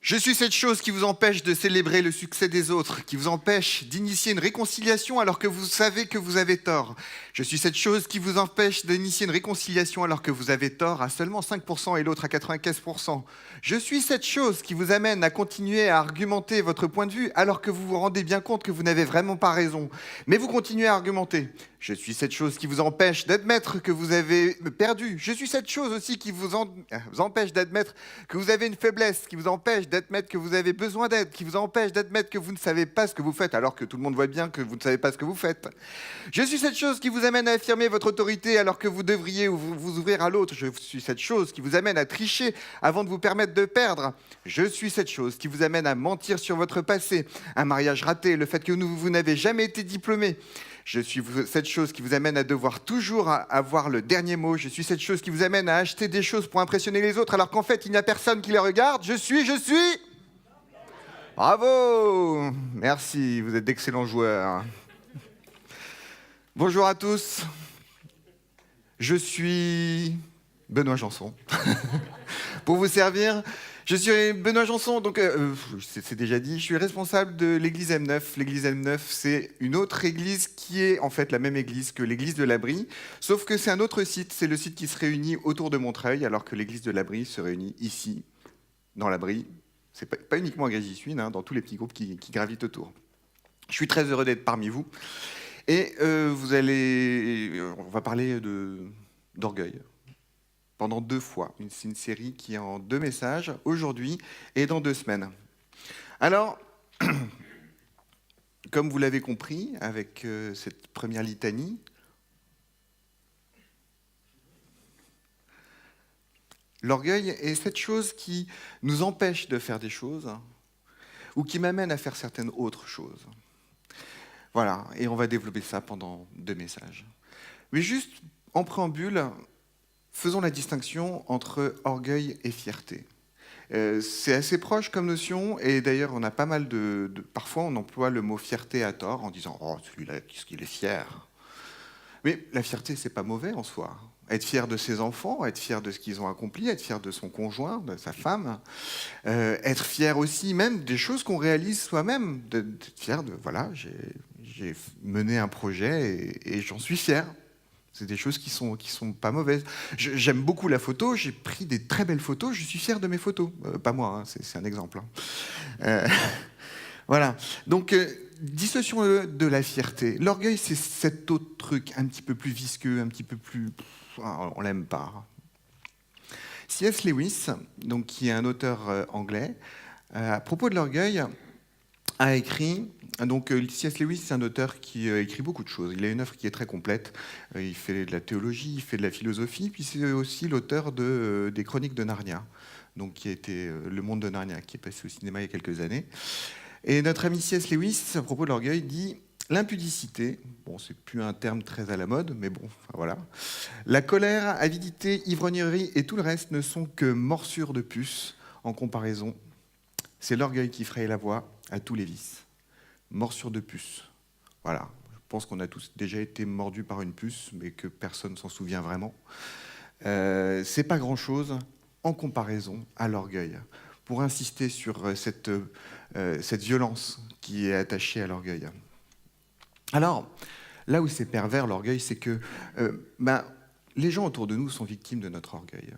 Je suis cette chose qui vous empêche de célébrer le succès des autres, qui vous empêche d'initier une réconciliation alors que vous savez que vous avez tort. Je suis cette chose qui vous empêche d'initier une réconciliation alors que vous avez tort à seulement 5% et l'autre à 95%. Je suis cette chose qui vous amène à continuer à argumenter votre point de vue alors que vous vous rendez bien compte que vous n'avez vraiment pas raison. Mais vous continuez à argumenter. Je suis cette chose qui vous empêche d'admettre que vous avez perdu. Je suis cette chose aussi qui vous empêche d'admettre que vous avez une faiblesse, qui vous empêche d'admettre que vous avez besoin d'aide, qui vous empêche d'admettre que vous ne savez pas ce que vous faites, alors que tout le monde voit bien que vous ne savez pas ce que vous faites. Je suis cette chose qui vous amène à affirmer votre autorité alors que vous devriez vous ouvrir à l'autre. Je suis cette chose qui vous amène à tricher avant de vous permettre de perdre. Je suis cette chose qui vous amène à mentir sur votre passé, un mariage raté, le fait que vous n'avez jamais été diplômé. Je suis cette chose qui vous amène à devoir toujours avoir le dernier mot. Je suis cette chose qui vous amène à acheter des choses pour impressionner les autres alors qu'en fait, il n'y a personne qui les regarde. Je suis... Bravo! Merci, vous êtes d'excellents joueurs. Bonjour à tous. Je suis Benoît Janson. Pour vous servir... Je suis Benoît Janson, donc c'est déjà dit, je suis responsable de l'église M9. L'église M9, c'est une autre église qui est en fait la même église que l'église de l'Abri, sauf que c'est un autre site, c'est le site qui se réunit autour de Montreuil, alors que l'église de l'Abri se réunit ici, dans l'Abri. C'est pas uniquement à Grésy-Suine, hein, dans tous les petits groupes qui gravitent autour. Je suis très heureux d'être parmi vous. Et on va parler d'orgueil. Pendant 2 fois. C'est une série qui est en 2 messages, aujourd'hui et dans 2 semaines. Alors, comme vous l'avez compris, avec cette première litanie, l'orgueil est cette chose qui nous empêche de faire des choses ou qui m'amène à faire certaines autres choses. Voilà, et on va développer ça pendant 2 messages. Mais juste en préambule, faisons la distinction entre orgueil et fierté. C'est assez proche comme notion, et d'ailleurs on a pas mal parfois on emploie le mot fierté à tort en disant « Oh, celui-là, qu'est-ce qu'il est fier ?» Mais la fierté, c'est pas mauvais en soi. Être fier de ses enfants, être fier de ce qu'ils ont accompli, être fier de son conjoint, de sa femme, être fier aussi même des choses qu'on réalise soi-même, d'être fier de « Voilà, j'ai mené un projet et j'en suis fier ». C'est des choses qui sont pas mauvaises. J'aime beaucoup la photo, j'ai pris des très belles photos, je suis fier de mes photos. Pas moi, hein, c'est un exemple. Hein. Voilà. Donc, dissocions de la fierté. L'orgueil, c'est cet autre truc, un petit peu plus visqueux, un petit peu plus... on l'aime pas. C.S. Lewis, donc, qui est un auteur anglais, à propos de l'orgueil, a écrit... Donc, C.S. Lewis, c'est un auteur qui écrit beaucoup de choses. Il a une œuvre qui est très complète. Il fait de la théologie, il fait de la philosophie, puis c'est aussi l'auteur des Chroniques de Narnia, donc qui a été Le Monde de Narnia, qui est passé au cinéma il y a quelques années. Et notre ami C.S. Lewis, à propos de l'orgueil, dit « L'impudicité, bon, c'est plus un terme très à la mode, mais bon, enfin, voilà. La colère, avidité, ivrognerie et tout le reste ne sont que morsures de puce en comparaison. C'est l'orgueil qui fraye la voie à tous les vices. » Morsure de puce. Voilà. Je pense qu'on a tous déjà été mordus par une puce, mais que personne ne s'en souvient vraiment. C'est pas grand-chose en comparaison à l'orgueil. Pour insister sur cette violence qui est attachée à l'orgueil. Alors, là où c'est pervers, l'orgueil, c'est que les gens autour de nous sont victimes de notre orgueil.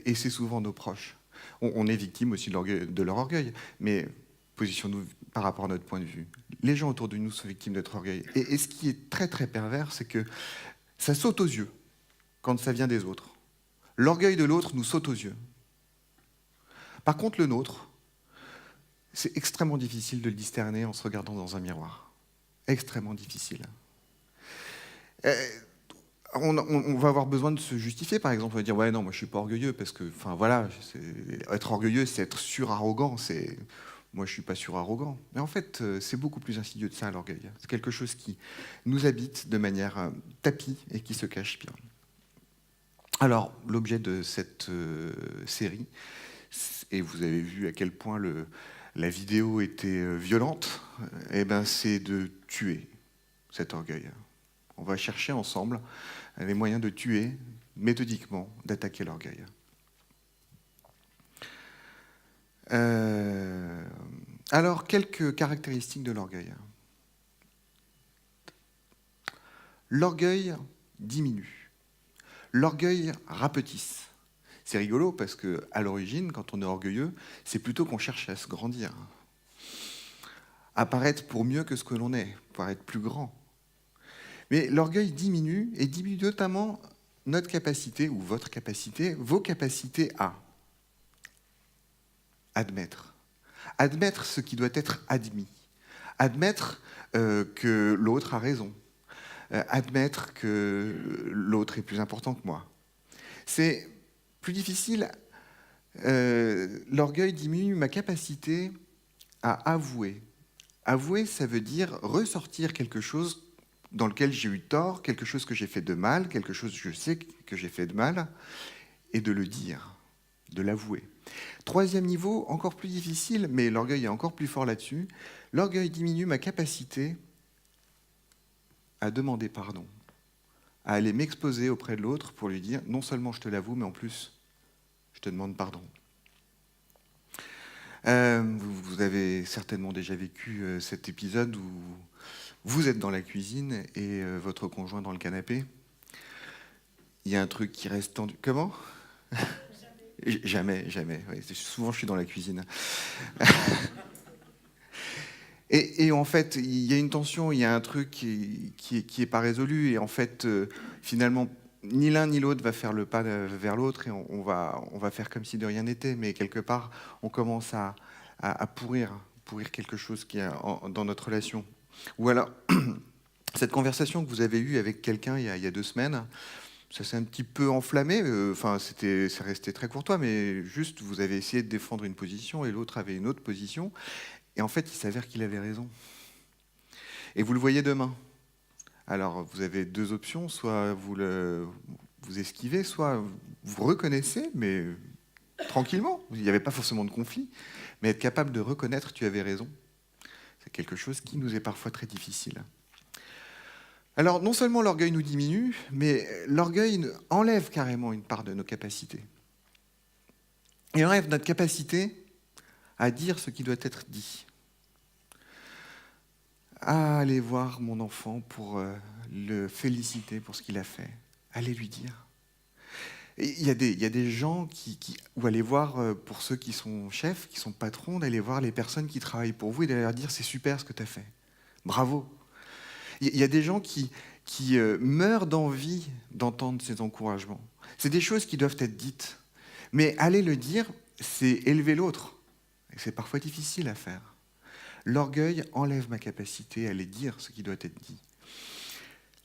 Et c'est souvent nos proches. On est victime aussi de leur orgueil, mais positionnons-nous par rapport à notre point de vue. Les gens autour de nous sont victimes de notre orgueil. Et ce qui est très très pervers, c'est que ça saute aux yeux quand ça vient des autres. L'orgueil de l'autre nous saute aux yeux. Par contre, le nôtre, c'est extrêmement difficile de le discerner en se regardant dans un miroir. Extrêmement difficile. On va avoir besoin de se justifier, par exemple. On va dire « Ouais, non, moi je suis pas orgueilleux, parce que, enfin voilà, être orgueilleux, c'est être surarrogant, c'est... » Moi, je ne suis pas surarrogant. Mais en fait, c'est beaucoup plus insidieux de ça, l'orgueil. C'est quelque chose qui nous habite de manière tapie et qui se cache bien. Alors, l'objet de cette série, et vous avez vu à quel point la vidéo était violente, c'est de tuer cet orgueil. On va chercher ensemble les moyens de tuer, méthodiquement, d'attaquer l'orgueil. Euh, alors, quelques caractéristiques de l'orgueil. L'orgueil diminue. L'orgueil rapetisse. C'est rigolo parce que à l'origine, quand on est orgueilleux, c'est plutôt qu'on cherche à se grandir, à paraître pour mieux que ce que l'on est, pour être plus grand. Mais l'orgueil diminue, et diminue notamment notre capacité, ou votre capacité, vos capacités à admettre. Admettre ce qui doit être admis. Admettre que l'autre a raison. Admettre que l'autre est plus important que moi. C'est plus difficile. L'orgueil diminue ma capacité à avouer. Avouer, ça veut dire ressortir quelque chose dans lequel j'ai eu tort, quelque chose que j'ai fait de mal, quelque chose que je sais que j'ai fait de mal, et de le dire, de l'avouer. Troisième niveau, encore plus difficile, mais l'orgueil est encore plus fort là-dessus. L'orgueil diminue ma capacité à demander pardon, à aller m'exposer auprès de l'autre pour lui dire non seulement je te l'avoue, mais en plus, je te demande pardon. Vous avez certainement déjà vécu cet épisode où vous êtes dans la cuisine et votre conjoint dans le canapé. Il y a un truc qui reste tendu. Comment ? Jamais, jamais. Ouais, souvent, je suis dans la cuisine. Et en fait, il y a une tension, il y a un truc qui est pas résolu. Et en fait, finalement, ni l'un ni l'autre va faire le pas vers l'autre et on va faire comme si de rien n'était. Mais quelque part, on commence à pourrir quelque chose qui est dans notre relation. Ou alors, cette conversation que vous avez eue avec quelqu'un il y a 2 semaines, ça s'est un petit peu enflammé. Enfin, c'est resté très courtois, mais juste, vous avez essayé de défendre une position et l'autre avait une autre position. Et en fait, il s'avère qu'il avait raison. Et vous le voyez demain. Alors, vous avez 2 options. Soit vous esquivez, soit vous reconnaissez, mais tranquillement. Il n'y avait pas forcément de conflit. Mais être capable de reconnaître tu avais raison, c'est quelque chose qui nous est parfois très difficile. Alors, non seulement l'orgueil nous diminue, mais l'orgueil enlève carrément une part de nos capacités. Il enlève notre capacité à dire ce qui doit être dit. À aller voir mon enfant pour le féliciter pour ce qu'il a fait. Allez lui dire. Et il y a des gens ou aller voir, pour ceux qui sont chefs, qui sont patrons, d'aller voir les personnes qui travaillent pour vous et d'aller leur dire c'est super ce que tu as fait. Bravo. Il y a des gens qui meurent d'envie d'entendre ces encouragements. C'est des choses qui doivent être dites. Mais aller le dire, c'est élever l'autre. Et c'est parfois difficile à faire. L'orgueil enlève ma capacité à aller dire ce qui doit être dit.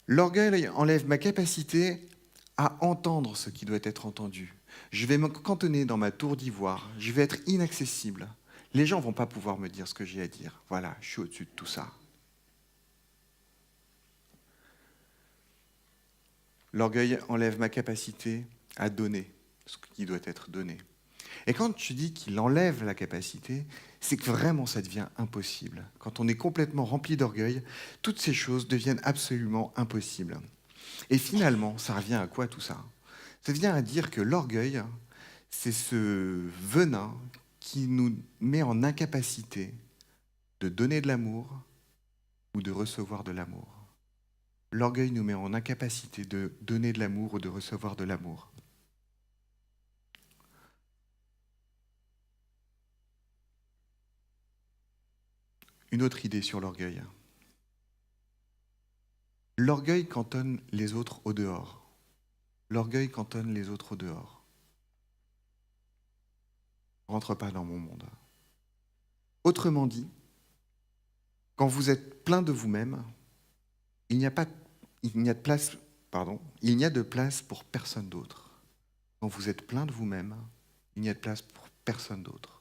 L'orgueil enlève ma capacité à entendre ce qui doit être entendu. Je vais me cantonner dans ma tour d'ivoire. Je vais être inaccessible. Les gens ne vont pas pouvoir me dire ce que j'ai à dire. Voilà, je suis au-dessus de tout ça. L'orgueil enlève ma capacité à donner ce qui doit être donné. Et quand je dis qu'il enlève la capacité, c'est que vraiment ça devient impossible. Quand on est complètement rempli d'orgueil, toutes ces choses deviennent absolument impossibles. Et finalement, ça revient à quoi tout ça ? Ça vient à dire que l'orgueil, c'est ce venin qui nous met en incapacité de donner de l'amour ou de recevoir de l'amour. L'orgueil nous met en incapacité de donner de l'amour ou de recevoir de l'amour. Une autre idée sur l'orgueil. L'orgueil cantonne les autres au dehors. L'orgueil cantonne les autres au dehors. Rentre pas dans mon monde. Autrement dit, quand vous êtes plein de vous-même, il n'y a de place pour personne d'autre. Quand vous êtes plein de vous-même, il n'y a de place pour personne d'autre.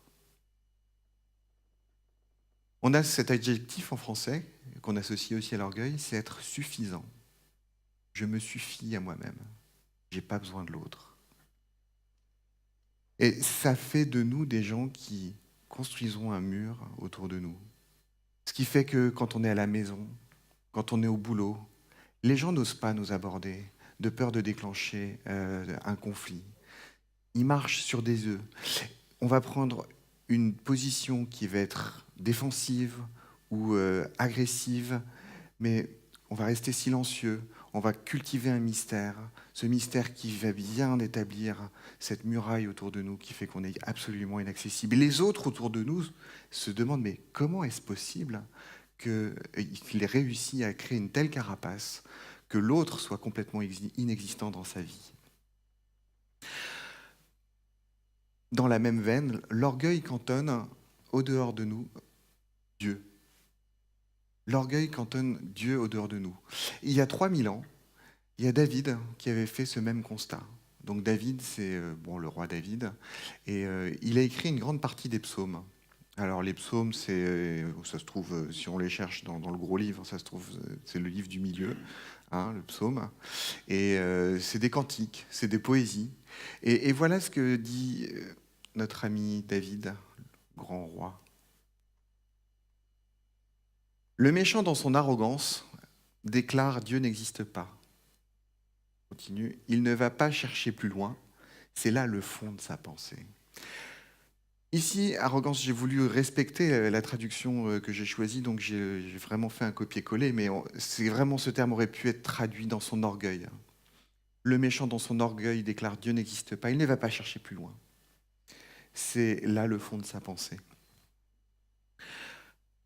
On a cet adjectif en français qu'on associe aussi à l'orgueil, c'est être suffisant. Je me suffis à moi-même. Je n'ai pas besoin de l'autre. Et ça fait de nous des gens qui construisons un mur autour de nous. Ce qui fait que quand on est à la maison, quand on est au boulot, les gens n'osent pas nous aborder de peur de déclencher un conflit. Ils marchent sur des œufs. On va prendre une position qui va être défensive ou agressive, mais on va rester silencieux, on va cultiver un mystère, ce mystère qui va bien établir cette muraille autour de nous qui fait qu'on est absolument inaccessible. Et les autres autour de nous se demandent, mais comment est-ce possible qu'il ait réussi à créer une telle carapace que l'autre soit complètement inexistant dans sa vie? Dans la même veine, l'orgueil cantonne au dehors de nous Dieu. L'orgueil cantonne Dieu au dehors de nous. Il y a 3000 ans, il y a David qui avait fait ce même constat. Donc David, c'est le roi David, et il a écrit une grande partie des psaumes. Alors les psaumes, ça se trouve, si on les cherche dans le gros livre, ça se trouve, c'est le livre du milieu, hein, le psaume. Et c'est des cantiques, c'est des poésies. Et voilà ce que dit notre ami David, grand roi. Le méchant, dans son arrogance, déclare « Dieu n'existe pas ». Continue. Il ne va pas chercher plus loin. C'est là le fond de sa pensée. Ici, arrogance, j'ai voulu respecter la traduction que j'ai choisie, donc j'ai vraiment fait un copier-coller, mais c'est vraiment ce terme aurait pu être traduit dans son orgueil. Le méchant, dans son orgueil, déclare « Dieu n'existe pas ». Il ne va pas chercher plus loin. C'est là le fond de sa pensée.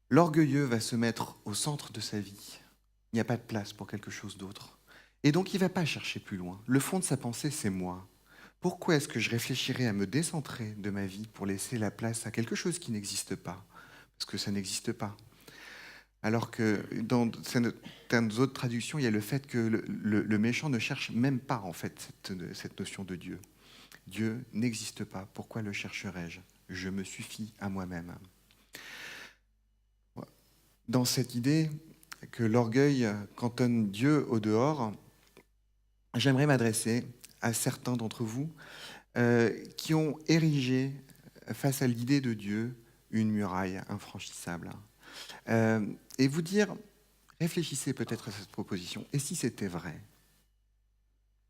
L'orgueilleux va se mettre au centre de sa vie. Il n'y a pas de place pour quelque chose d'autre. Et donc, il ne va pas chercher plus loin. Le fond de sa pensée, c'est moi. Pourquoi est-ce que je réfléchirais à me décentrer de ma vie pour laisser la place à quelque chose qui n'existe pas? Parce que ça n'existe pas. Alors que dans certaines autres traductions, il y a le fait que le méchant ne cherche même pas, en fait, cette notion de Dieu. Dieu n'existe pas. Pourquoi le chercherais-je? Je me suffis à moi-même. Dans cette idée que l'orgueil cantonne Dieu au dehors, j'aimerais m'adresser à certains d'entre vous qui ont érigé face à l'idée de Dieu une muraille infranchissable. Et vous dire, réfléchissez peut-être à cette proposition. Et si c'était vrai?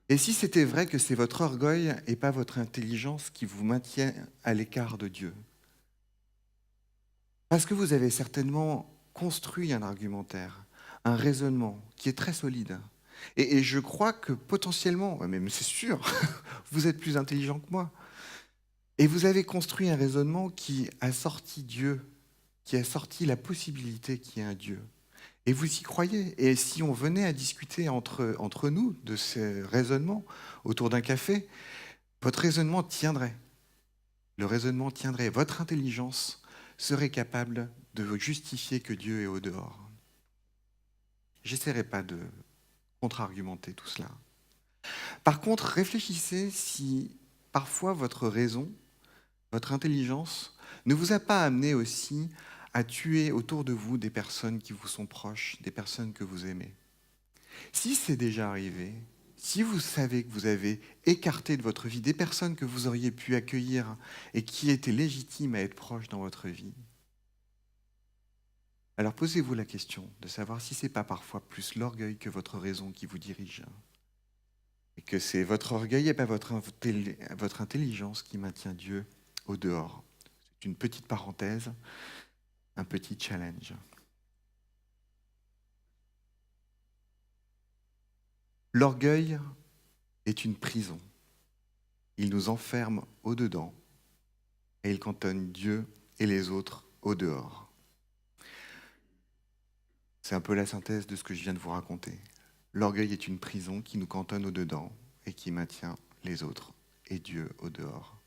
Et si c'était vrai que c'est votre orgueil et pas votre intelligence qui vous maintient à l'écart de Dieu? Parce que vous avez certainement construit un argumentaire, un raisonnement qui est très solide. Et je crois que potentiellement, même c'est sûr, vous êtes plus intelligent que moi. Et vous avez construit un raisonnement qui a sorti Dieu, qui a sorti la possibilité qu'il y ait un Dieu. Et vous y croyez. Et si on venait à discuter entre nous de ces raisonnements autour d'un café, votre raisonnement tiendrait. Le raisonnement tiendrait. Votre intelligence serait capable de justifier que Dieu est au dehors. J'essaierai pas de contre-argumenter tout cela. Par contre, réfléchissez si parfois votre raison, votre intelligence, ne vous a pas amené aussi à tuer autour de vous des personnes qui vous sont proches, des personnes que vous aimez. Si c'est déjà arrivé, si vous savez que vous avez écarté de votre vie des personnes que vous auriez pu accueillir et qui étaient légitimes à être proches dans votre vie, alors posez-vous la question de savoir si ce n'est pas parfois plus l'orgueil que votre raison qui vous dirige. Et que c'est votre orgueil et pas votre intelligence qui maintient Dieu au dehors. C'est une petite parenthèse, un petit challenge. L'orgueil est une prison. Il nous enferme au-dedans et il cantonne Dieu et les autres au dehors. C'est un peu la synthèse de ce que je viens de vous raconter. L'orgueil est une prison qui nous cantonne au-dedans et qui maintient les autres et Dieu au dehors.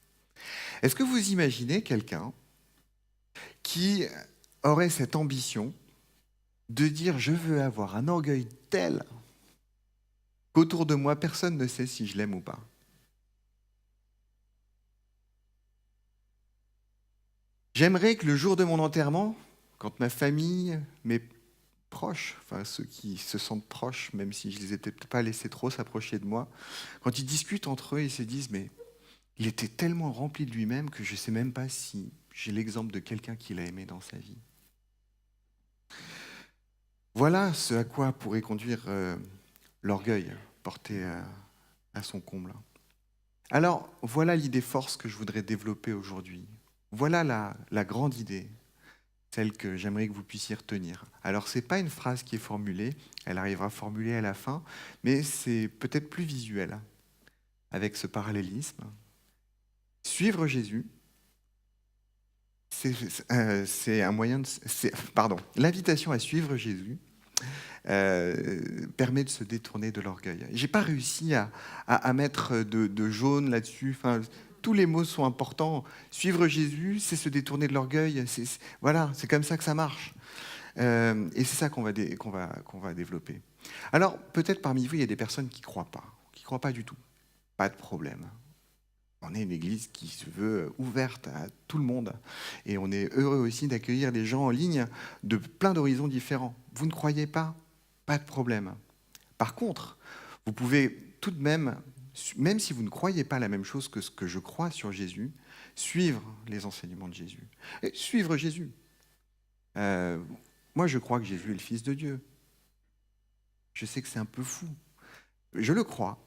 Est-ce que vous imaginez quelqu'un qui aurait cette ambition de dire « je veux avoir un orgueil tel qu'autour de moi, personne ne sait si je l'aime ou pas ». J'aimerais que le jour de mon enterrement, quand ma famille, mes proches, enfin ceux qui se sentent proches, même si je les ai peut-être pas laissés trop s'approcher de moi, quand ils discutent entre eux, ils se disent « mais il était tellement rempli de lui-même que je ne sais même pas si j'ai l'exemple de quelqu'un qui l'a aimé dans sa vie ». Voilà ce à quoi pourrait conduire l'orgueil porté à son comble. Alors, voilà l'idée force que je voudrais développer aujourd'hui. Voilà la grande idée, celle que j'aimerais que vous puissiez retenir. Alors, ce n'est pas une phrase qui est formulée, elle arrivera formulée à la fin, mais c'est peut-être plus visuel, avec ce parallélisme. Suivre Jésus, c'est un moyen de... Pardon, l'invitation à suivre Jésus permet de se détourner de l'orgueil. J'ai pas réussi à mettre de jaune là-dessus. Enfin, tous les mots sont importants. Suivre Jésus, c'est se détourner de l'orgueil. Voilà, c'est comme ça que ça marche. Et c'est ça qu'on va développer. Alors, peut-être parmi vous, il y a des personnes qui croient pas du tout. Pas de problème. On est une église qui se veut ouverte à tout le monde. Et on est heureux aussi d'accueillir des gens en ligne de plein d'horizons différents. Vous ne croyez pas? Pas de problème. Par contre, vous pouvez tout de même, même si vous ne croyez pas la même chose que ce que je crois sur Jésus, suivre les enseignements de Jésus. Et suivre Jésus. Euh, Moi, je crois que Jésus est le Fils de Dieu. Je sais que c'est un peu fou. Je le crois.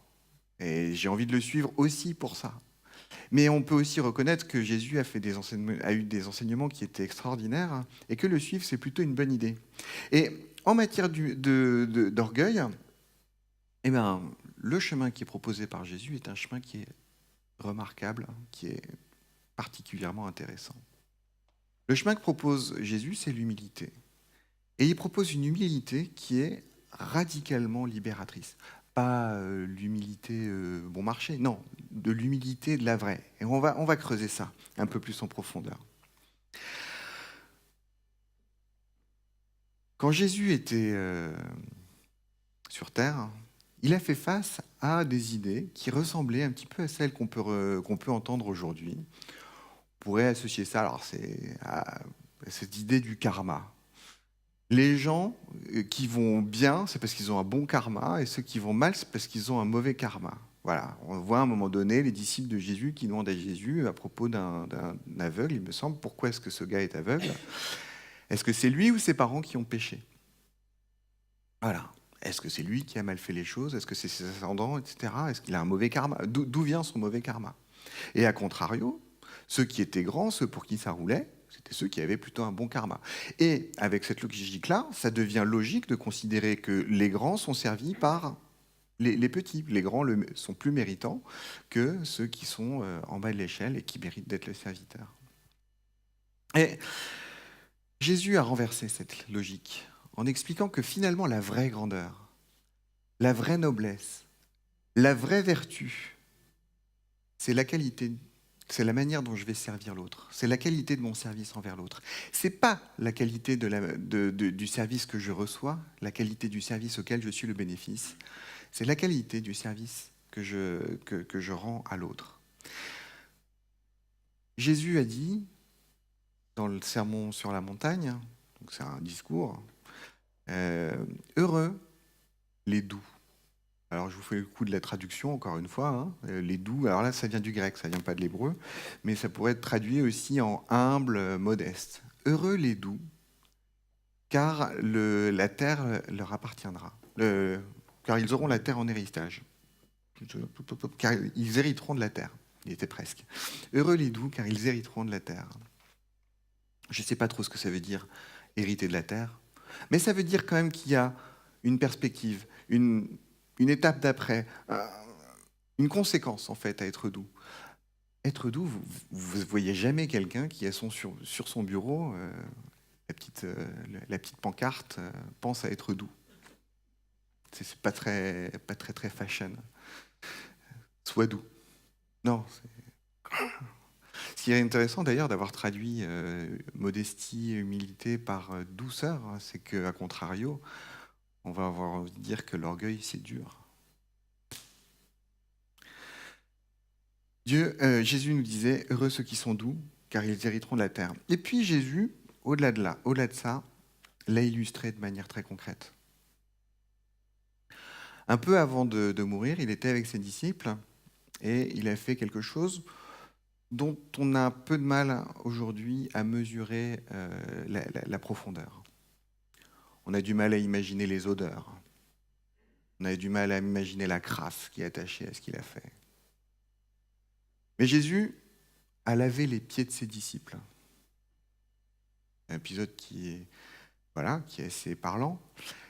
Et j'ai envie de le suivre aussi pour ça. Mais on peut aussi reconnaître que Jésus a eu des enseignements qui étaient extraordinaires et que le suivre, c'est plutôt une bonne idée. Et en matière d'orgueil, eh ben, le chemin qui est proposé par Jésus est un chemin qui est remarquable, qui est particulièrement intéressant. Le chemin que propose Jésus, c'est l'humilité. Et il propose une humilité qui est radicalement libératrice. Pas l'humilité bon marché, non, de l'humilité de la vraie. Et on va creuser ça un peu plus en profondeur. Quand Jésus était sur Terre, il a fait face à des idées qui ressemblaient un petit peu à celles qu'on peut entendre aujourd'hui. On pourrait associer ça à cette idée du karma. Les gens qui vont bien, c'est parce qu'ils ont un bon karma, et ceux qui vont mal, c'est parce qu'ils ont un mauvais karma. Voilà, on voit à un moment donné les disciples de Jésus qui demandent à Jésus, à propos d'un aveugle, il me semble, pourquoi est-ce que ce gars est aveugle? Est-ce que c'est lui ou ses parents qui ont péché? Voilà. Est-ce que c'est lui qui a mal fait les choses? Est-ce que c'est ses ascendants, etc.? Est-ce qu'il a un mauvais karma? D'où vient son mauvais karma? Et à contrario, ceux qui étaient grands, ceux pour qui ça roulait, c'était ceux qui avaient plutôt un bon karma. Et avec cette logique-là, ça devient logique de considérer que les grands sont servis par les petits. Les grands sont plus méritants que ceux qui sont en bas de l'échelle et qui méritent d'être les serviteurs. Et Jésus a renversé cette logique en expliquant que finalement la vraie grandeur, la vraie noblesse, la vraie vertu, c'est la qualité, c'est la manière dont je vais servir l'autre, c'est la qualité de mon service envers l'autre. C'est pas la qualité du service que je reçois, la qualité du service auquel je suis le bénéfice, c'est la qualité du service que je rends à l'autre. Jésus a dit, dans le sermon sur la montagne, donc c'est un discours, heureux les doux. Alors je vous fais le coup de la traduction encore une fois, hein. Les doux, alors là ça vient du grec, ça vient pas de l'hébreu, mais ça pourrait être traduit aussi en humble, modeste. Heureux les doux, car la terre leur appartiendra, car ils auront la terre en héritage, car ils hériteront de la terre. Il était presque. Heureux les doux, car ils hériteront de la terre. Je ne sais pas trop ce que ça veut dire, hériter de la terre, mais ça veut dire quand même qu'il y a une perspective, une étape d'après, une conséquence en fait à être doux. Être doux, vous ne voyez jamais quelqu'un qui a sur son bureau la petite pancarte pense à être doux. C'est pas très fashion. Sois doux. Non. Ce qui est intéressant d'ailleurs d'avoir traduit modestie et humilité par douceur, hein, c'est qu'à contrario, on va avoir envie de dire que l'orgueil c'est dur. Jésus nous disait « Heureux ceux qui sont doux, car ils hériteront de la terre ». Et puis Jésus, au-delà de ça, l'a illustré de manière très concrète. Un peu avant de mourir, il était avec ses disciples et il a fait quelque chose dont on a un peu de mal aujourd'hui à mesurer la profondeur. On a du mal à imaginer les odeurs. On a du mal à imaginer la crasse qui est attachée à ce qu'il a fait. Mais Jésus à laver les pieds de ses disciples. Un épisode qui est assez parlant.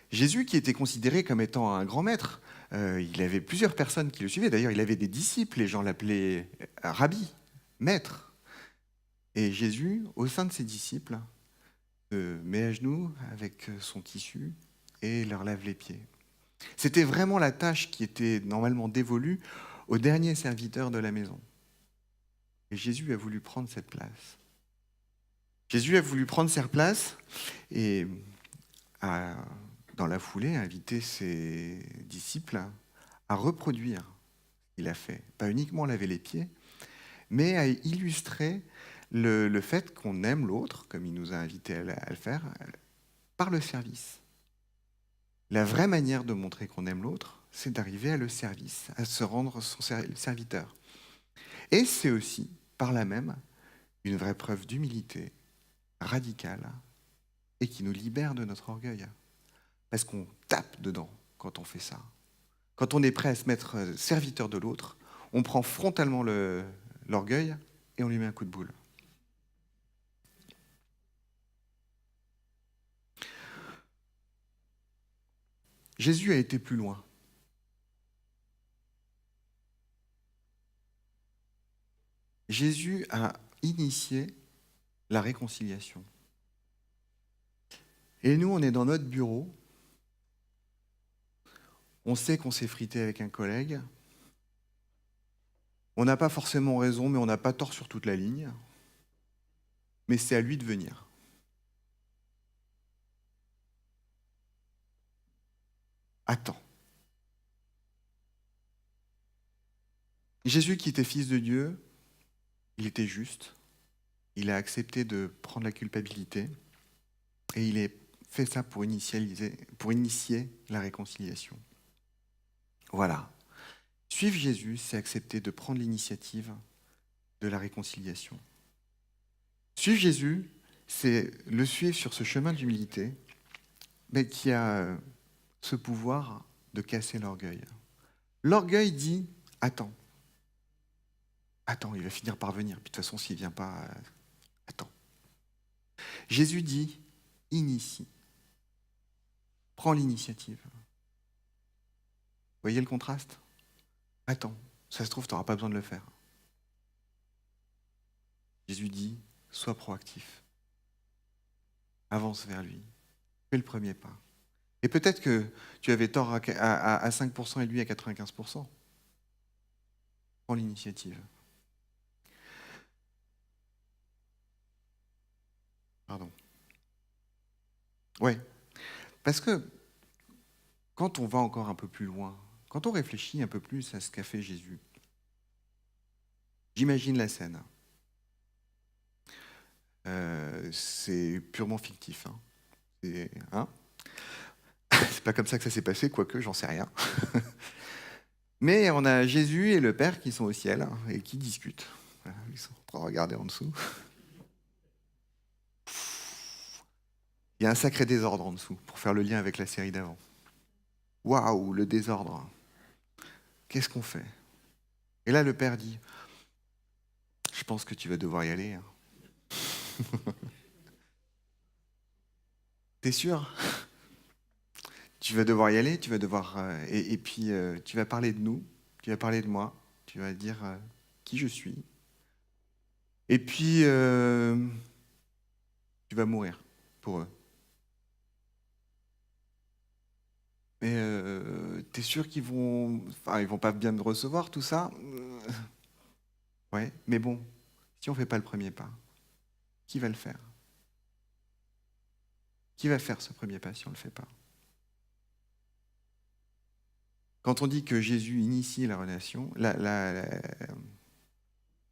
Jésus, qui était considéré comme étant un grand maître, il avait plusieurs personnes qui le suivaient. D'ailleurs, il avait des disciples, les gens l'appelaient rabbi, maître. Et Jésus, au sein de ses disciples, se met à genoux avec son tissu et leur lave les pieds. C'était vraiment la tâche qui était normalement dévolue au dernier serviteur de la maison. Et Jésus a voulu prendre cette place. Jésus a voulu prendre cette place et a, dans la foulée, invité ses disciples à reproduire ce qu'il a fait. Pas uniquement laver les pieds, mais à illustrer le fait qu'on aime l'autre, comme il nous a invités à le faire, par le service. La vraie manière de montrer qu'on aime l'autre, c'est d'arriver à le service, à se rendre son serviteur. Et c'est aussi, par là même, une vraie preuve d'humilité radicale et qui nous libère de notre orgueil. Parce qu'on tape dedans quand on fait ça. Quand on est prêt à se mettre serviteur de l'autre, on prend frontalement l'orgueil et on lui met un coup de boule. Jésus a été plus loin. Jésus a initié la réconciliation. Et nous, on est dans notre bureau. On sait qu'on s'est frité avec un collègue. On n'a pas forcément raison, mais on n'a pas tort sur toute la ligne. Mais c'est à lui de venir. Attends. Jésus, qui était fils de Dieu, il était juste. Il a accepté de prendre la culpabilité. Et il a fait ça pour initier la réconciliation. Voilà. Suivre Jésus, c'est accepter de prendre l'initiative de la réconciliation. Suivre Jésus, c'est le suivre sur ce chemin d'humilité, mais qui a ce pouvoir de casser l'orgueil. L'orgueil dit « Attends, il va finir par venir. Puis de toute façon, s'il ne vient pas, attends. » Jésus dit « Initie. Prends l'initiative. » Vous voyez le contraste ? Attends, ça se trouve, tu n'auras pas besoin de le faire. Jésus dit « Sois proactif. Avance vers lui. Fais le premier pas. » Et peut-être que tu avais tort à 5% et lui à 95%. Prends l'initiative. Pardon. Ouais. Parce que quand on va encore un peu plus loin, quand on réfléchit un peu plus à ce qu'a fait Jésus, j'imagine la scène. C'est purement fictif. C'est pas comme ça que ça s'est passé, quoique j'en sais rien. Mais on a Jésus et le Père qui sont au ciel et qui discutent. Voilà, ils sont en train de regarder en dessous. Il y a un sacré désordre en dessous, pour faire le lien avec la série d'avant. Waouh, le désordre. Qu'est-ce qu'on fait ? Et là, le Père dit, je pense que tu vas devoir y aller. T'es sûr ? Tu vas devoir y aller, tu vas devoir... et puis, tu vas parler de nous, tu vas parler de moi, tu vas dire qui je suis. Et puis, tu vas mourir pour eux. Mais t'es sûr qu'ils vont... Enfin, ils vont pas bien me recevoir, tout ça ? Ouais, mais bon, si on fait pas le premier pas, qui va le faire ? Qui va faire ce premier pas si on ne le fait pas ? Quand on dit que Jésus initie la relation, la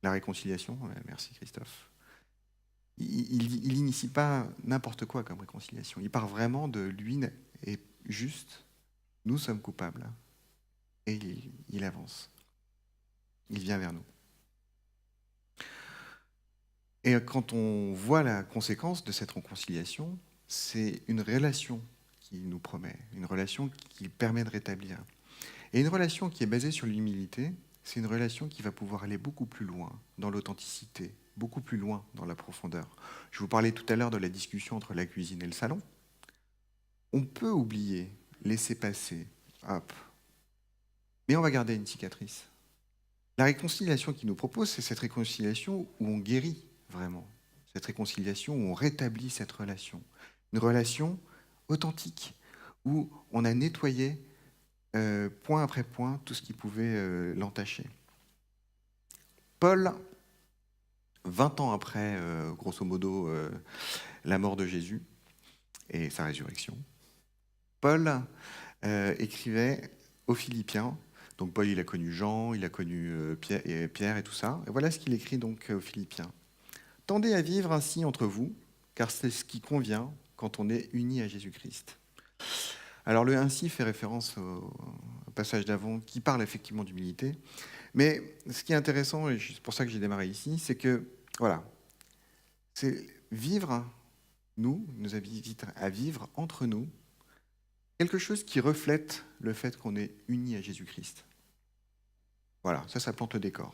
réconciliation, merci Christophe, il n'initie pas n'importe quoi comme réconciliation. Il part vraiment de lui est juste, nous sommes coupables, et il avance. Il vient vers nous. Et quand on voit la conséquence de cette réconciliation, c'est une relation qu'il nous promet, une relation qui permet de rétablir. Et une relation qui est basée sur l'humilité, c'est une relation qui va pouvoir aller beaucoup plus loin dans l'authenticité, beaucoup plus loin dans la profondeur. Je vous parlais tout à l'heure de la discussion entre la cuisine et le salon. On peut oublier, laisser passer, hop, mais on va garder une cicatrice. La réconciliation qu'il nous propose, c'est cette réconciliation où on guérit vraiment, cette réconciliation où on rétablit cette relation. Une relation authentique, où on a nettoyé point après point tout ce qui pouvait l'entacher. Paul, 20 ans après, grosso modo, la mort de Jésus et sa résurrection, Paul écrivait aux Philippiens. Donc Paul, il a connu Jean, il a connu Pierre et tout ça. Et voilà ce qu'il écrit donc aux Philippiens. « Tendez à vivre ainsi entre vous, car c'est ce qui convient quand on est unis à Jésus-Christ. » Alors le « ainsi » fait référence au passage d'avant qui parle effectivement d'humilité. Mais ce qui est intéressant, et c'est pour ça que j'ai démarré ici, c'est que, voilà, c'est vivre, nous invite à vivre entre nous, quelque chose qui reflète le fait qu'on est unis à Jésus-Christ. Voilà, ça plante le décor.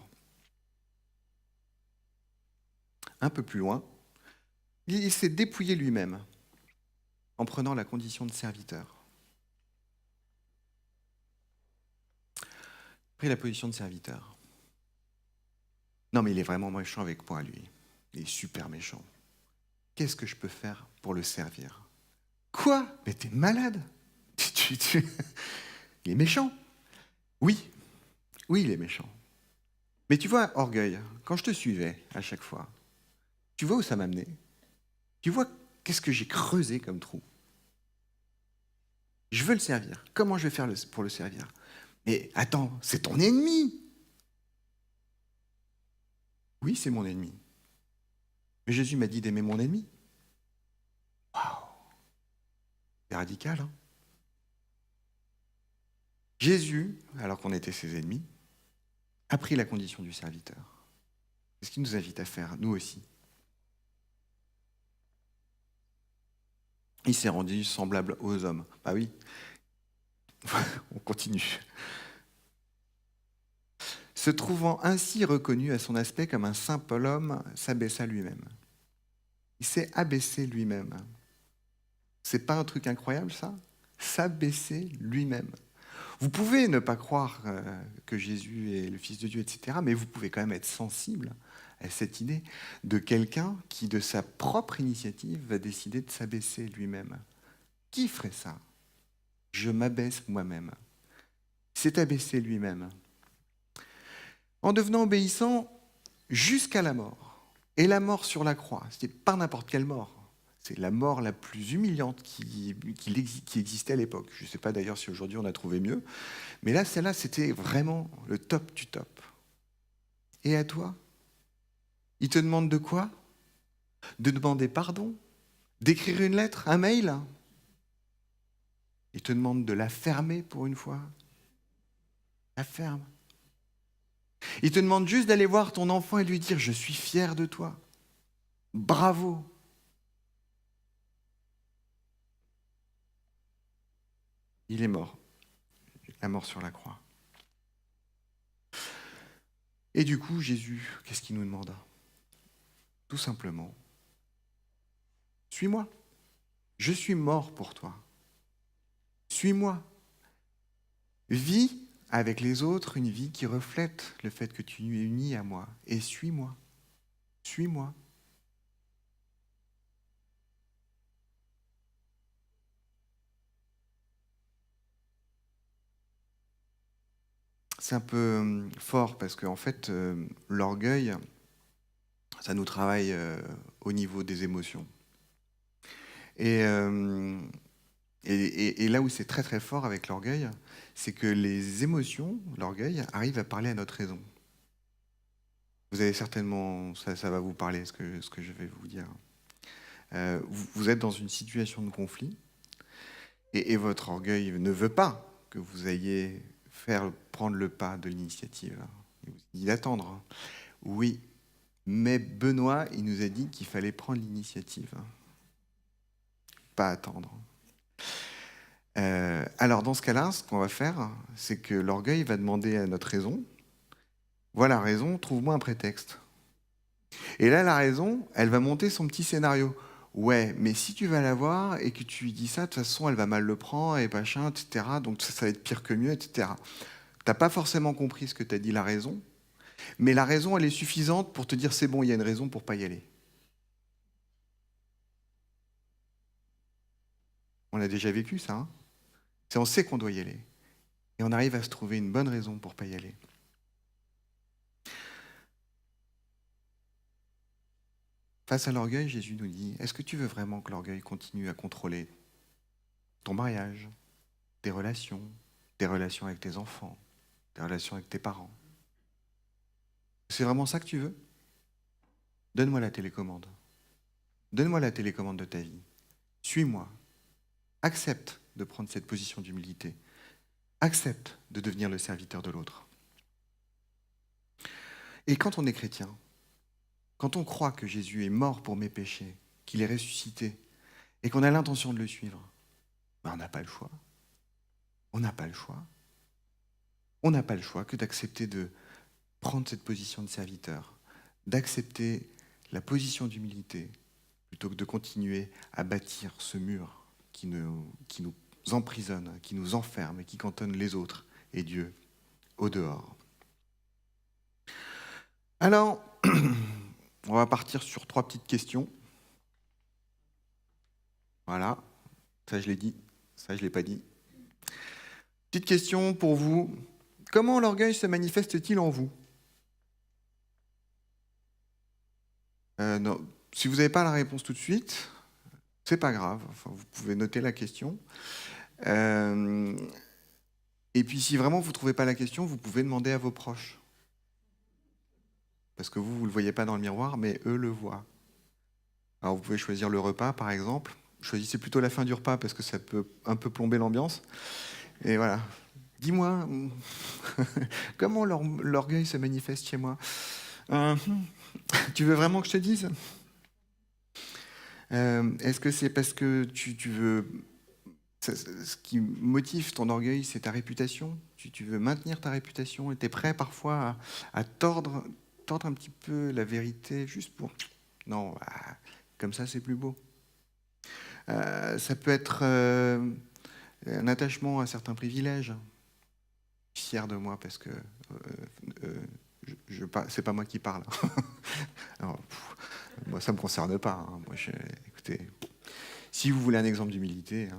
Un peu plus loin, il s'est dépouillé lui-même en prenant la condition de serviteur. Pris la position de serviteur. Non, mais il est vraiment méchant avec moi, lui. Il est super méchant. Qu'est-ce que je peux faire pour le servir? Quoi? Mais t'es malade? Il est méchant. Oui, il est méchant. Mais tu vois, orgueil, quand je te suivais à chaque fois, tu vois où ça m'a amené? Tu vois qu'est-ce que j'ai creusé comme trou? Je veux le servir. Comment je vais faire pour le servir? Mais attends, c'est ton ennemi. Oui, c'est mon ennemi. Mais Jésus m'a dit d'aimer mon ennemi. Waouh! C'est radical, hein? Jésus, alors qu'on était ses ennemis, a pris la condition du serviteur. C'est ce qu'il nous invite à faire, nous aussi. Il s'est rendu semblable aux hommes. Bah oui, on continue. Se trouvant ainsi reconnu à son aspect comme un simple homme, s'abaissa lui-même. Il s'est abaissé lui-même. C'est pas un truc incroyable, ça? S'abaisser lui-même. Vous pouvez ne pas croire que Jésus est le Fils de Dieu, etc., mais vous pouvez quand même être sensible à cette idée de quelqu'un qui, de sa propre initiative, va décider de s'abaisser lui-même. Qui ferait ça? Je m'abaisse moi-même. Il s'est abaissé lui-même. En devenant obéissant jusqu'à la mort. Et la mort sur la croix, ce n'est pas n'importe quelle mort. C'est la mort la plus humiliante qui existait à l'époque. Je ne sais pas d'ailleurs si aujourd'hui on a trouvé mieux. Mais là, celle-là, c'était vraiment le top du top. Et à toi? Il te demande de quoi? De demander pardon? D'écrire une lettre? Un mail? Il te demande de la fermer pour une fois? La ferme. Il te demande juste d'aller voir ton enfant et lui dire « Je suis fier de toi. Bravo !» Il est mort. La mort sur la croix. Et du coup, Jésus, qu'est-ce qu'il nous demanda? Tout simplement, suis-moi. Je suis mort pour toi. Suis-moi. Vis avec les autres une vie qui reflète le fait que tu es uni à moi. Et suis-moi. Suis-moi. C'est un peu fort parce qu'en fait, l'orgueil, ça nous travaille au niveau des émotions. Et là où c'est très très fort avec l'orgueil, c'est que les émotions, l'orgueil, arrivent à parler à notre raison. Vous avez certainement, ça va vous parler, ce que je vais vous dire. Vous êtes dans une situation de conflit, et votre orgueil ne veut pas que vous ayez prendre le pas de l'initiative. Il vous dit d'attendre. Oui, mais Benoît, il nous a dit qu'il fallait prendre l'initiative, pas attendre. Alors dans ce cas-là, ce qu'on va faire, c'est que l'orgueil va demander à notre raison Vois la raison, trouve-moi un prétexte. Et là, la raison, elle va monter son petit scénario. Ouais, mais si tu vas la voir et que tu lui dis ça, de toute façon, elle va mal le prendre, et machin, etc. Donc ça va être pire que mieux, etc. T'as pas forcément compris ce que t'as dit la raison, mais la raison, elle est suffisante pour te dire c'est bon, il y a une raison pour pas y aller. On a déjà vécu ça, hein. C'est on sait qu'on doit y aller. Et on arrive à se trouver une bonne raison pour pas y aller. Face à l'orgueil, Jésus nous dit, est-ce que tu veux vraiment que l'orgueil continue à contrôler ton mariage, tes relations avec tes enfants, tes relations avec tes parents? C'est vraiment ça que tu veux? Donne-moi la télécommande. Donne-moi la télécommande de ta vie. Suis-moi. Accepte de prendre cette position d'humilité. Accepte de devenir le serviteur de l'autre. Et quand on est chrétien, quand on croit que Jésus est mort pour mes péchés, qu'il est ressuscité, et qu'on a l'intention de le suivre, ben on n'a pas le choix. On n'a pas le choix. On n'a pas le choix que d'accepter de prendre cette position de serviteur, d'accepter la position d'humilité, plutôt que de continuer à bâtir ce mur qui nous emprisonne, qui nous enferme et qui cantonne les autres et Dieu au dehors. Alors, on va partir sur 3 petites questions. Voilà, ça je l'ai dit, ça je ne l'ai pas dit. Petite question pour vous. Comment l'orgueil se manifeste-t-il en vous? Non. Si vous n'avez pas la réponse tout de suite, c'est pas grave. Enfin, vous pouvez noter la question. Et puis si vraiment vous ne trouvez pas la question, vous pouvez demander à vos proches. Parce que vous ne le voyez pas dans le miroir, mais eux le voient. Alors vous pouvez choisir le repas, par exemple. Choisissez plutôt la fin du repas, parce que ça peut un peu plomber l'ambiance. Et voilà. Dis-moi, comment l'orgueil se manifeste chez moi? Tu veux vraiment que je te dise? Est-ce que c'est parce que tu veux... Ce qui motive ton orgueil, c'est ta réputation. Tu veux maintenir ta réputation et tu es prêt parfois à tordre un petit peu la vérité juste pour... Non, comme ça c'est plus beau. Ça peut être un attachement à certains privilèges. Je suis fier de moi parce que c'est pas moi qui parle. Alors, moi, ça me concerne pas. Hein. Moi, écoutez, si vous voulez un exemple d'humilité,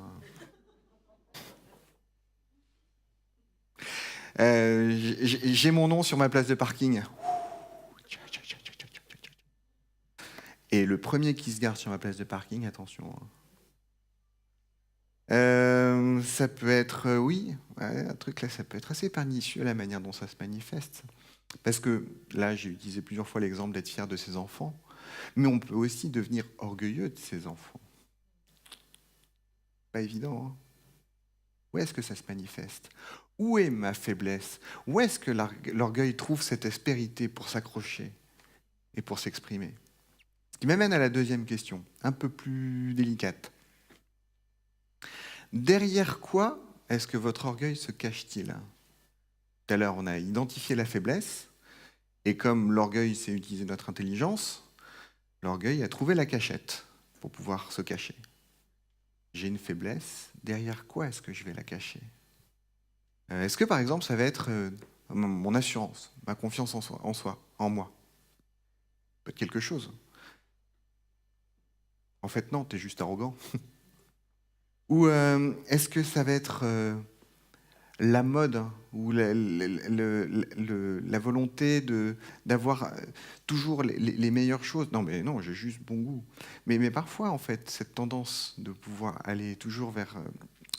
hein, j'ai mon nom sur ma place de parking. Et le premier qui se garde sur ma place de parking, attention. Ça peut être, oui, un truc là, ça peut être assez pernicieux la manière dont ça se manifeste. Parce que là, j'ai utilisé plusieurs fois l'exemple d'être fier de ses enfants, mais on peut aussi devenir orgueilleux de ses enfants. Pas évident, hein? Où est-ce que ça se manifeste? Où est ma faiblesse? Où est-ce que l'orgueil trouve cette aspérité pour s'accrocher et pour s'exprimer? Ce qui m'amène à la deuxième question, un peu plus délicate. Derrière quoi est-ce que votre orgueil se cache-t-il? Tout à l'heure, on a identifié la faiblesse, et comme l'orgueil, c'est utiliser notre intelligence, l'orgueil a trouvé la cachette pour pouvoir se cacher. J'ai une faiblesse, derrière quoi est-ce que je vais la cacher? Est-ce que, par exemple, ça va être mon assurance, ma confiance en moi? Peut-être quelque chose. En fait, non, t'es juste arrogant. Ou est-ce que ça va être la mode, hein, ou la volonté d'avoir toujours les meilleures choses? Non, mais non, j'ai juste bon goût. Mais parfois, en fait, cette tendance de pouvoir aller toujours vers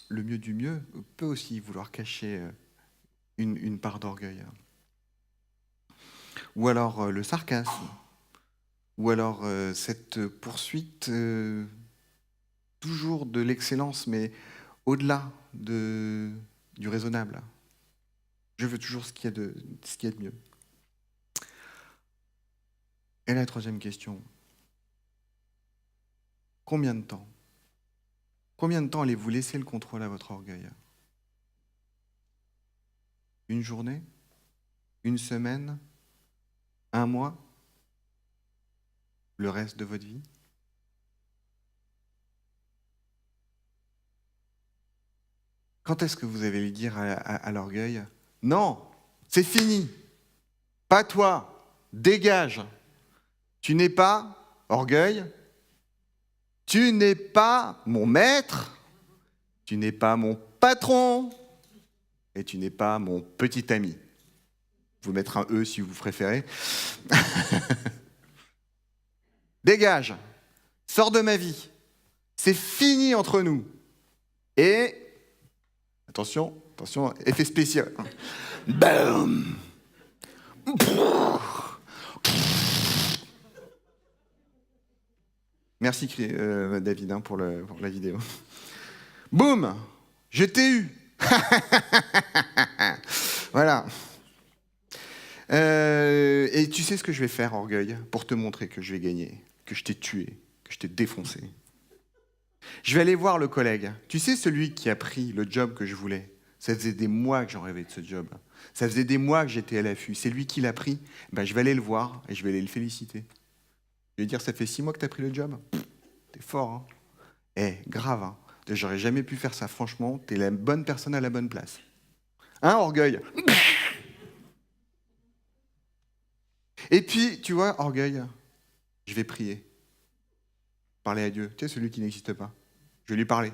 le mieux du mieux peut aussi vouloir cacher une part d'orgueil. Ou alors le sarcasme. Ou alors cette poursuite toujours de l'excellence, mais au-delà du raisonnable. Je veux toujours ce qu'il y a de mieux. Et la troisième question, combien de temps? Combien de temps allez-vous laisser le contrôle à votre orgueil? Une journée? Une semaine? 1 mois? Le reste de votre vie? Quand est-ce que vous allez dire à l'orgueil, non, c'est fini, pas toi, dégage, tu n'es pas, orgueil, tu n'es pas mon maître, tu n'es pas mon patron, et tu n'es pas mon petit ami. Vous mettre un E si vous préférez. Dégage, sors de ma vie, c'est fini entre nous. Et, attention, effet spécial. Bam. Merci David pour la vidéo. Boum, je t'ai eu. Voilà. Et tu sais ce que je vais faire, orgueil, pour te montrer que je vais gagner, que je t'ai tué, que je t'ai défoncé. Je vais aller voir le collègue. Tu sais, celui qui a pris le job que je voulais. Ça faisait des mois que j'en rêvais de ce job. Ça faisait des mois que j'étais à l'affût. C'est lui qui l'a pris. Ben, je vais aller le voir et je vais aller le féliciter. Je vais lui dire, ça fait 6 mois que tu as pris le job. T'es fort, hein. Grave, hein. J'aurais jamais pu faire ça, franchement. T'es la bonne personne à la bonne place. Hein, orgueil? Et puis, tu vois, orgueil, je vais prier. Parler à Dieu. Tu sais, celui qui n'existe pas. Je vais lui parler.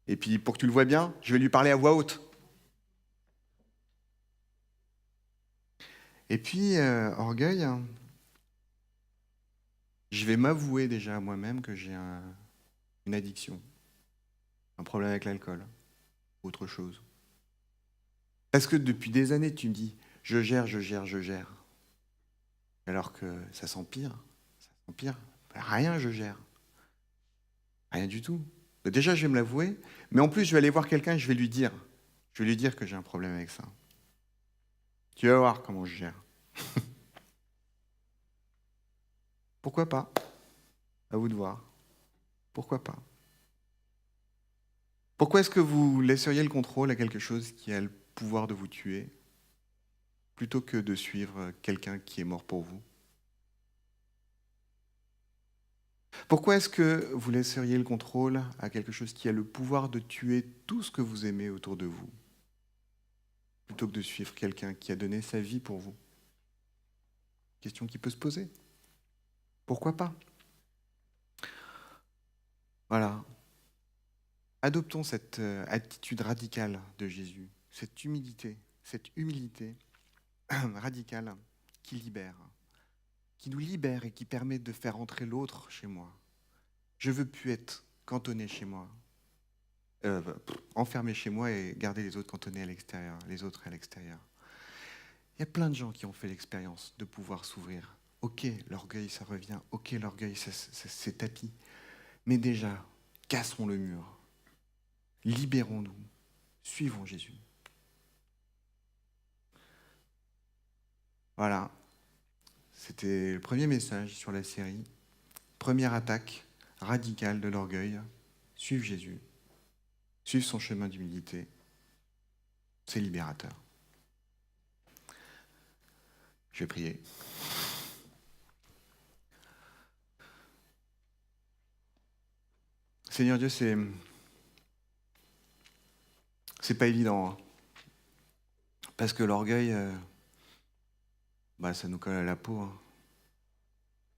Et puis, pour que tu le vois bien, je vais lui parler à voix haute. Et puis, orgueil, je vais m'avouer déjà à moi-même que j'ai une addiction, un problème avec l'alcool, autre chose. Parce que depuis des années, tu me dis, je gère. Alors que ça s'empire. Rien, je gère. Rien du tout. Déjà, je vais me l'avouer, mais en plus, je vais aller voir quelqu'un et je vais lui dire. Je vais lui dire que j'ai un problème avec ça. Tu vas voir comment je gère. Pourquoi pas? À vous de voir. Pourquoi pas? Pourquoi est-ce que vous laisseriez le contrôle à quelque chose qui a le pouvoir de vous tuer, plutôt que de suivre quelqu'un qui est mort pour vous? Pourquoi est-ce que vous laisseriez le contrôle à quelque chose qui a le pouvoir de tuer tout ce que vous aimez autour de vous, plutôt que de suivre quelqu'un qui a donné sa vie pour vous? Question qui peut se poser. Pourquoi pas? Voilà. Adoptons cette attitude radicale de Jésus, cette humilité radicale qui libère, qui nous libère et qui permet de faire entrer l'autre chez moi. Je veux plus être cantonné chez moi, enfermé chez moi et garder les autres cantonnés à l'extérieur, les autres à l'extérieur. Il y a plein de gens qui ont fait l'expérience de pouvoir s'ouvrir. Ok, l'orgueil, ça revient. Ok, l'orgueil, c'est tapis. Mais déjà, cassons le mur. Libérons-nous. Suivons Jésus. Voilà. C'était le premier message sur la série. Première attaque radicale de l'orgueil. Suivre Jésus. Suivre son chemin d'humilité. C'est libérateur. Je vais prier. Seigneur Dieu, c'est pas évident. Hein. Parce que l'orgueil, ça nous colle à la peau. Hein.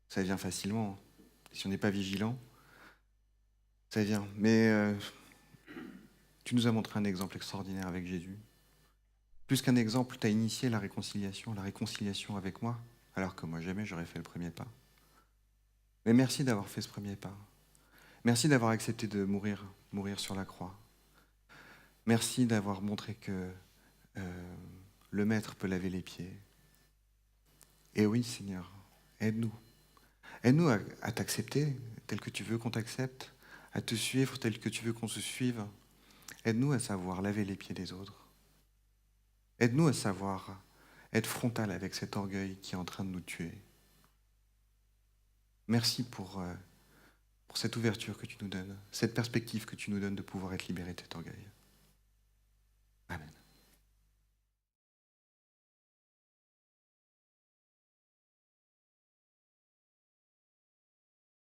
Ça vient facilement. Si on n'est pas vigilant, ça vient. Mais tu nous as montré un exemple extraordinaire avec Jésus. Plus qu'un exemple, tu as initié la réconciliation avec moi, alors que moi, jamais j'aurais fait le premier pas. Mais merci d'avoir fait ce premier pas. Merci d'avoir accepté de mourir sur la croix. Merci d'avoir montré que le Maître peut laver les pieds. Et oui, Seigneur, aide-nous. Aide-nous à t'accepter tel que tu veux qu'on t'accepte, à te suivre tel que tu veux qu'on se suive. Aide-nous à savoir laver les pieds des autres. Aide-nous à savoir être frontal avec cet orgueil qui est en train de nous tuer. Merci pour cette ouverture que tu nous donnes, cette perspective que tu nous donnes de pouvoir être libérés de cet orgueil.